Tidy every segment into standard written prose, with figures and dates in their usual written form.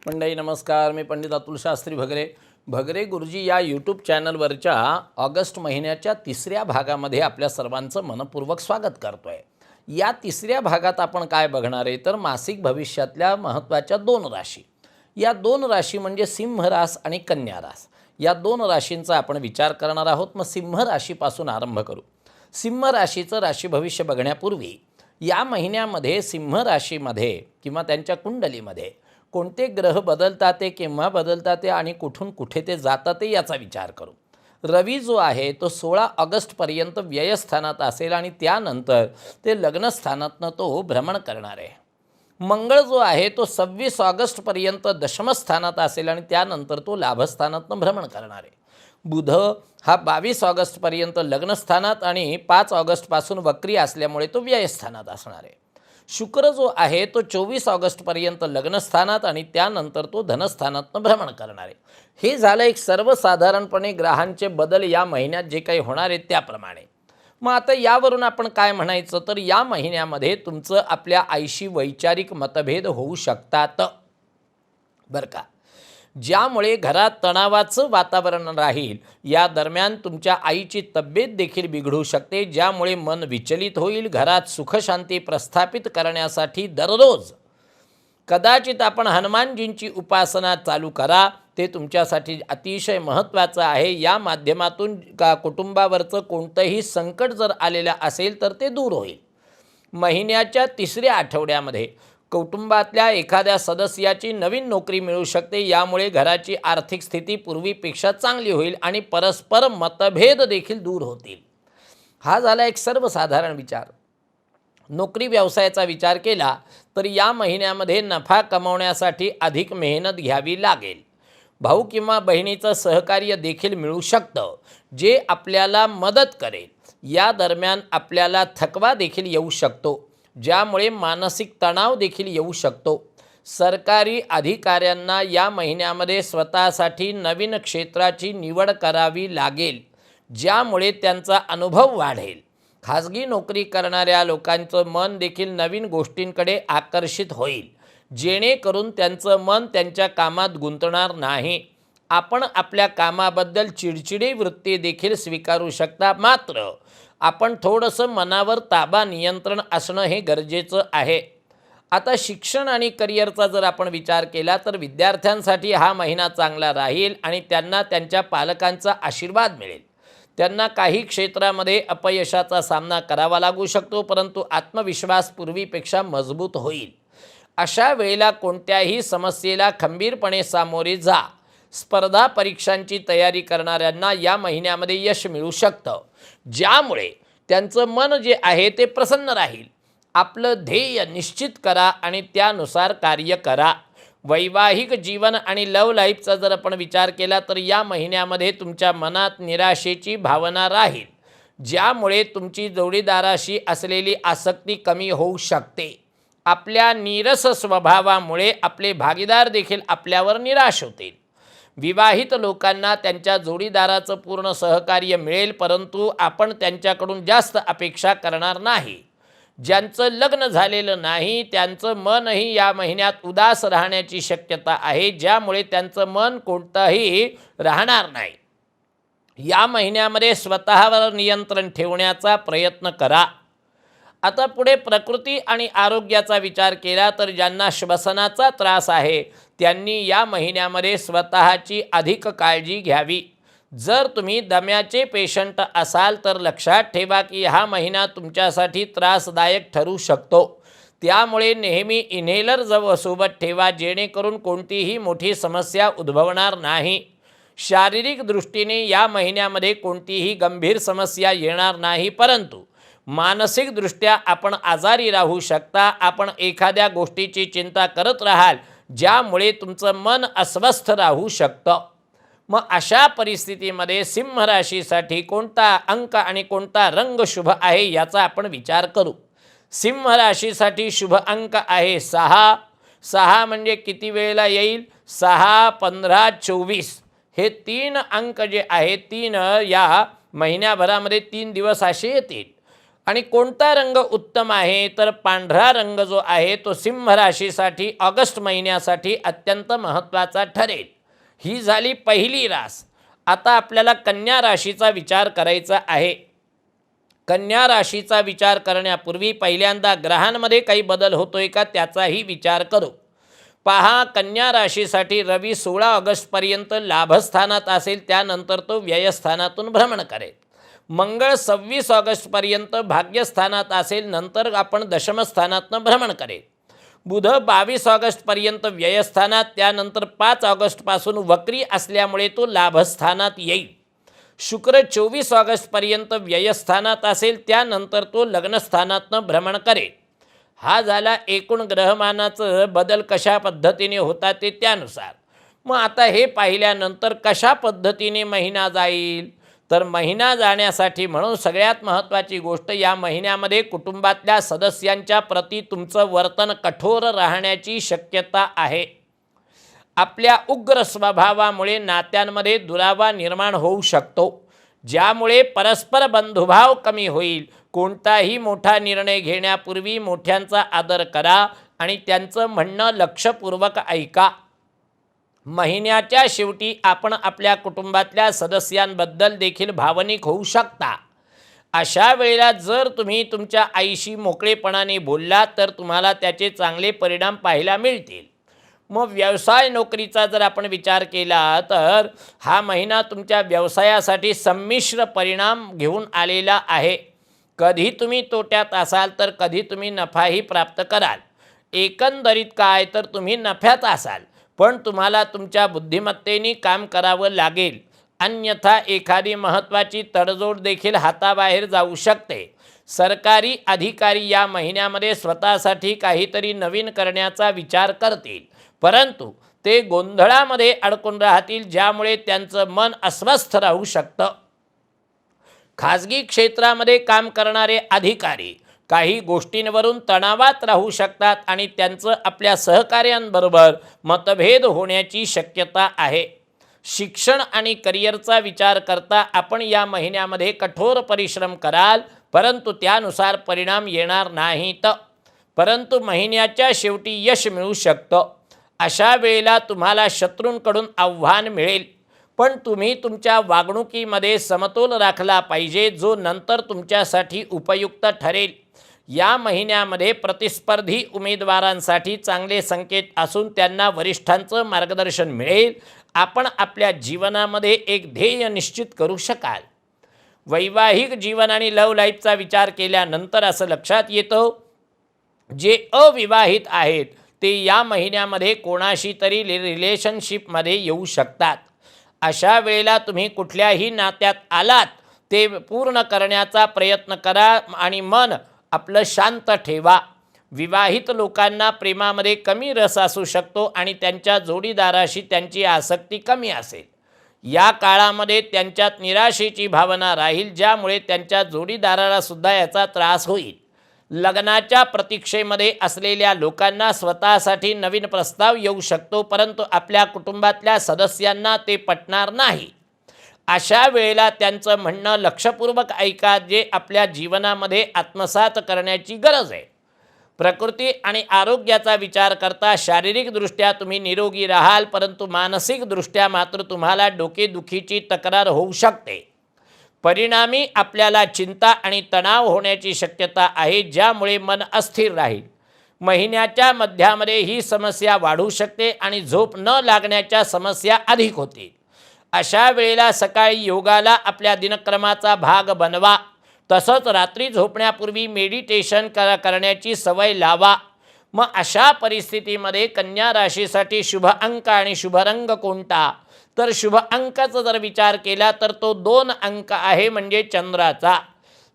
मंडळी नमस्कार. मी पंडित अतुल शास्त्री भगरे गुरुजी या यूट्यूब चॅनलवरच्या ऑगस्ट महिन्याच्या तिसऱ्या भागामध्ये आपल्या सर्वांचं मनपूर्वक स्वागत करतो आहे. या तिसऱ्या भागात आपण काय बघणार आहे तर मासिक भविष्यातल्या महत्त्वाच्या दोन राशी. या दोन राशी म्हणजे सिंह रास आणि कन्या रास. या दोन राशींचा आपण विचार करणार आहोत. मग सिंह राशीपासून आरंभ करू. सिंह राशीचं राशी भविष्य बघण्यापूर्वी या महिन्यामध्ये सिंह राशीमध्ये किंवा त्यांच्या कुंडलीमध्ये कोणते ग्रह बदलतात ते, केव्हा बदलतात ते आणि कुठून कुठे ते जातात ते याचा विचार करू. रवी जो आहे तो 16 ऑगस्टपर्यंत व्ययस्थानात असेल आणि त्यानंतर ते लग्नस्थानातनं तो भ्रमण करणार आहे. मंगळ जो आहे तो 26 ऑगस्टपर्यंत दशमस्थानात असेल आणि त्यानंतर तो लाभस्थानातनं भ्रमण करणार आहे. बुध हा 22 ऑगस्टपर्यंत लग्नस्थानात आणि 5 ऑगस्टपासून वक्री असल्यामुळे तो व्ययस्थानात असणार आहे. शुक्र जो आहे तो 24 ऑगस्टपर्यंत लग्नस्थानात आणि त्यानंतर तो धनस्थानातनं भ्रमण करणार आहे. हे झालं एक सर्वसाधारणपणे ग्रहांचे बदल या महिन्यात जे काही होणार आहेत त्याप्रमाणे. मग आता यावरून आपण काय म्हणायचं तर या महिन्यामध्ये तुमचं आपल्या आईशी वैचारिक मतभेद होऊ शकतात बरं का, ज्यामुळे घरात तणावाचं वातावरण राहील. या दरम्यान तुमच्या आईची तब्येत देखील बिघडू शकते, ज्यामुळे मन विचलित होईल. घरात सुखशांती प्रस्थापित करण्यासाठी दररोज कदाचित आपण हनुमानजींची उपासना चालू करा. ते तुमच्यासाठी अतिशय महत्त्वाचं आहे. या माध्यमातून कुटुंबावरचं कोणतंही संकट जर आलेलं असेल तर ते दूर होईल. महिन्याच्या तिसऱ्या आठवड्यामध्ये कुटुंबातल्या एखाद्या सदस्याची नवीन नोकरी मिळू शकते. यामुळे घराची आर्थिक स्थिती पूर्वीपेक्षा चांगली होईल आणि परस्पर मतभेद देखील दूर होतील. हा झाला एक सर्वसाधारण विचार. नोकरी व्यवसायाचा विचार केला तर या महिन्यामध्ये नफा कमवण्यासाठी अधिक मेहनत घ्यावी लागेल. भाऊ किंवा बहिणीचं सहकार्य देखील मिळू शकतं, जे आपल्याला मदत करेल. या दरम्यान आपल्याला थकवा देखील येऊ शकतो, ज्यामुळे मानसिक तणाव देखील येऊ शकतो. सरकारी अधिकाऱ्यांना या महिन्यामध्ये स्वतःसाठी नवीन क्षेत्राची निवड करावी लागेल, ज्यामुळे त्यांचा अनुभव वाढेल. खाजगी नोकरी करणाऱ्या लोकांचं मन देखील नवीन गोष्टींकडे आकर्षित होईल, जेणेकरून त्यांचं मन त्यांच्या कामात गुंतणार नाही. आपण आपल्या कामाबद्दल चिडचिडी वृत्ती देखील स्वीकारू शकता, मात्र आपण थोडंसं मनावर ताबा नियंत्रण असणं हे गरजेचं आहे. आता शिक्षण आणि करिअरचा जर आपण विचार केला तर विद्यार्थ्यांसाठी हा महिना चांगला राहील आणि त्यांना त्यांच्या पालकांचा आशीर्वाद मिळेल. त्यांना काही क्षेत्रामध्ये अपयशाचा सामना करावा लागू शकतो, परंतु आत्मविश्वास पूर्वीपेक्षा मजबूत होईल. अशा वेळेला कोणत्याही समस्येला खंबीरपणे सामोरे जा. स्पर्धा परीक्षांची तयारी करणाऱ्यांना या महिन्यामध्ये यश मिळू शकतं, ज्यामुळे त्यांचं मन जे आहे ते प्रसन्न राहील. आपलं ध्येय निश्चित करा आणि त्यानुसार कार्य करा. वैवाहिक जीवन आणि लव्ह लाईफचा जर आपण विचार केला तर या महिन्यामध्ये तुमच्या मनात निराशेची भावना राहील, ज्यामुळे तुमची जोडीदाराशी असलेली आसक्ती कमी होऊ शकते. आपल्या नीरस स्वभावामुळे आपले भागीदार देखील आपल्यावर निराश होतील. विवाहित लोकांना त्यांच्या जोडीदाराचं पूर्ण सहकार्य मिळेल, परंतु आपण त्यांच्याकडून जास्त अपेक्षा करणार नाही. ज्यांचं लग्न झालेलं नाही त्यांचं मनही या महिन्यात उदास राहण्याची शक्यता आहे, ज्यामुळे त्यांचं मन कोणतंही राहणार नाही. या महिन्यामध्ये स्वतःवर नियंत्रण ठेवण्याचा प्रयत्न करा. आता पुढे प्रकृती आणि आरोग्याचा विचार केला तर ज्यांना श्वसनाचा त्रास आहे त्यांनी या महिन्यामध्ये स्वतःची अधिक काळजी घ्यावी. जर तुम्ही दम्याचे पेशंट असाल तर लक्षात ठेवा की हा महिना तुमच्यासाठी त्रासदायक ठरू शकतो. त्यामुळे नेहमी इन्हेलर सोबत ठेवा, जेणेकरून कोणतीही मोठी समस्या उद्भवणार नाही. शारीरिक दृष्टीने या महिन्यामध्ये कोणतीही गंभीर समस्या येणार नाही, परंतु मानसिकदृष्ट्या आपण आजारी राहू शकता. आपण एखाद्या गोष्टीची चिंता करत राहाल, ज्यामुळे तुमचं मन अस्वस्थ राहू शकतं. मग अशा परिस्थितीमध्ये सिंह राशीसाठी कोणता अंक आणि कोणता रंग शुभ आहे याचा आपण विचार करू. सिंह राशीसाठी शुभ अंक आहे 6. 6 म्हणजे किती वेळेला येईल? 6, 15, 24 हे 3 अंक जे आहेत 3 या महिन्याभरामध्ये 3 दिवस असे येतील. आणि कोणता रंग उत्तम आहे तर पांढरा रंग जो आहे तो सिंह राशीसाठी ऑगस्ट महिन्यासाठी अत्यंत महत्त्वाचा ठरेल. ही झाली पहिली रास. आता आपल्याला कन्या राशीचा विचार करायचा आहे. कन्या राशीचा विचार करण्यापूर्वी पहिल्यांदा ग्रहांमध्ये काही बदल होतोय का त्याचाही विचार करू. पहा, कन्या राशीसाठी रवी 16 ऑगस्टपर्यंत लाभस्थानात असेल, त्यानंतर तो व्ययस्थानातून भ्रमण करेल. मंगळ 26 ऑगस्टपर्यंत भाग्यस्थानात असेल, नंतर आपण दशमस्थानातनं भ्रमण करेल. बुध 22 ऑगस्टपर्यंत व्ययस्थानात, त्यानंतर 5 ऑगस्टपासून वक्री असल्यामुळे तो लाभस्थानात येईल. शुक्र 24 ऑगस्टपर्यंत व्ययस्थानात असेल, त्यानंतर तो लग्नस्थानातनं भ्रमण करेल. हा झाला एकूण ग्रहमानाचं बदल कशा पद्धतीने होतात ते त्यानुसार. मग आता हे पाहिल्यानंतर कशा पद्धतीने महिना जाईल तर महिना जाण्यासाठी म्हणून सगळ्यात महत्त्वाची गोष्ट, या महिन्यामध्ये कुटुंबातल्या सदस्यांच्या प्रती तुमचं वर्तन कठोर राहण्याची शक्यता आहे. आपल्या उग्र स्वभावामुळे नात्यांमध्ये दुरावा निर्माण होऊ शकतो, ज्यामुळे परस्पर बंधुभाव कमी होईल. कोणताही मोठा निर्णय घेण्यापूर्वी मोठ्यांचा आदर करा आणि त्यांचं म्हणणं लक्षपूर्वक ऐका. महिन्याच्या शेवटी आपण आपल्या कुटुंबातल्या सदस्यांबद्दल देखील भावनिक होऊ शकता. अशा वेळेला जर तुम्ही तुमच्या आईशी मोकळेपणाने बोललात तर तुम्हाला त्याचे चांगले परिणाम पाहायला मिळतील. मग व्यवसाय नोकरीचा जर आपण विचार केला तर हा महिना तुमच्या व्यवसायासाठी संमिश्र परिणाम घेऊन आलेला आहे. कधी तुम्ही तोट्यात असाल तर कधी तुम्ही नफाही प्राप्त कराल. एकंदरीत काय तर तुम्ही नफ्यात असाल, पण तुम्हाला तुमच्या बुद्धिमत्तेने काम करावं लागेल, अन्यथा एखादी महत्त्वाची तडजोड देखील हाताबाहेर जाऊ शकते. सरकारी अधिकारी या महिन्यामध्ये स्वतःसाठी काहीतरी नवीन करण्याचा विचार करतील, परंतु ते गोंधळामध्ये अडकून राहतील, ज्यामुळे त्यांचं मन अस्वस्थ राहू शकतं. खाजगी क्षेत्रामध्ये काम करणारे अधिकारी काही गोष्टींवरून तणावात राहू शकतात आणि त्यांचं आपल्या सहकाऱ्यांबरोबर मतभेद होण्याची शक्यता आहे. शिक्षण आणि करिअरचा विचार करता आपण या महिन्यामध्ये कठोर परिश्रम कराल, परंतु त्यानुसार परिणाम येणार नाहीत. परंतु महिन्याच्या शेवटी यश मिळू शकतं. अशा वेळेला तुम्हाला शत्रूंकडून आव्हान मिळेल, पण तुम्ही तुमच्या वागणुकीमध्ये समतोल राखला पाहिजे, जो नंतर तुमच्यासाठी उपयुक्त ठरेल. या महिन्यामध्ये प्रतिस्पर्धी उमेदवारांसाठी चांगले संकेत असून त्यांना वरिष्ठांचं मार्गदर्शन मिळेल. आपण आपल्या जीवनामध्ये एक ध्येय निश्चित करू शकाल. वैवाहिक जीवन आणि लव्ह लाईफचा विचार केल्यानंतर असं लक्षात येतं, जे अविवाहित आहेत ते या महिन्यामध्ये कोणाशी तरी रिलेशनशिपमध्ये येऊ शकतात. अशा वेळेला तुम्ही कुठल्याही नात्यात आलात ते पूर्ण करण्याचा प्रयत्न करा आणि मन आपलं शांत ठेवा. विवाहित लोकांना प्रेमामध्ये कमी रस असू शकतो आणि त्यांच्या जोडीदाराशी त्यांची आसक्ती कमी असेल. या काळामध्ये त्यांच्यात निराशेची भावना राहील, ज्यामुळे त्यांच्या जोडीदाराला सुद्धा याचा त्रास होईल. लग्नाच्या प्रतीक्षेमध्ये असलेल्या लोकांना स्वतःसाठी नवीन प्रस्ताव येऊ शकतो, परंतु आपल्या कुटुंबातल्या सदस्यांना ते पटणार नाही. अशा वेळेला त्यांचं म्हणणं लक्षपूर्वक ऐका, जे आपल्या जीवनामध्ये आत्मसात करण्याची गरज आहे. प्रकृती आणि आरोग्याचा विचार करता शारीरिकदृष्ट्या तुम्ही निरोगी राहाल, परंतु मानसिकदृष्ट्या मात्र तुम्हाला डोकेदुखीची तक्रार होऊ शकते. परिणामी आपल्याला चिंता आणि तणाव होण्याची शक्यता आहे, ज्यामुळे मन अस्थिर राहील. महिन्याच्या मध्यामध्ये ही समस्या वाढू शकते आणि झोप न लागण्याच्या समस्या अधिक होतील. अशा वेळेला सकाळी योगाला आपल्या दिनक्रमाचा भाग बनवा. तसंच रात्री झोपण्यापूर्वी मेडिटेशन करण्याची सवय लावा. मग अशा परिस्थितीमध्ये कन्या राशीसाठी शुभ अंक आणि शुभ रंग कोणता तर शुभ अंकाचा जर विचार केला तर तो 2 अंक आहे, म्हणजे चंद्राचा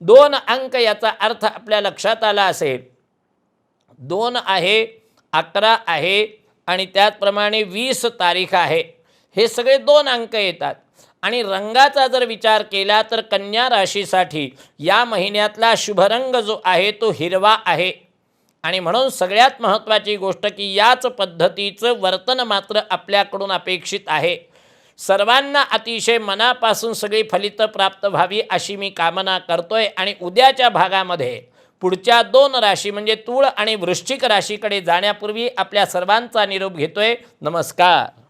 2 अंक. याचा अर्थ आपल्या लक्षात आला असेल, 2 आहे, 11 आहे आणि त्याचप्रमाणे 20 तारीख आहे. हे सगळे 2 अंक येतात. आणि रंगाचा जर विचार केला तर कन्या राशीसाठी या महिन्यातला शुभ रंग जो आहे तो हिरवा आहे. आणि म्हणून सगळ्यात महत्त्वाची गोष्ट की याच पद्धतीचं वर्तन मात्र आपल्याकडून अपेक्षित आहे. सर्वांना अतिशय मनापासून सगळी फलितं प्राप्त व्हावी अशी मी कामना करतोय। आणि उद्याच्या भागामध्ये पुढच्या 2 राशी म्हणजे तूळ आणि वृश्चिक राशीकडे जाण्यापूर्वी आपल्या सर्वांचा निरोप घेतोय। नमस्कार।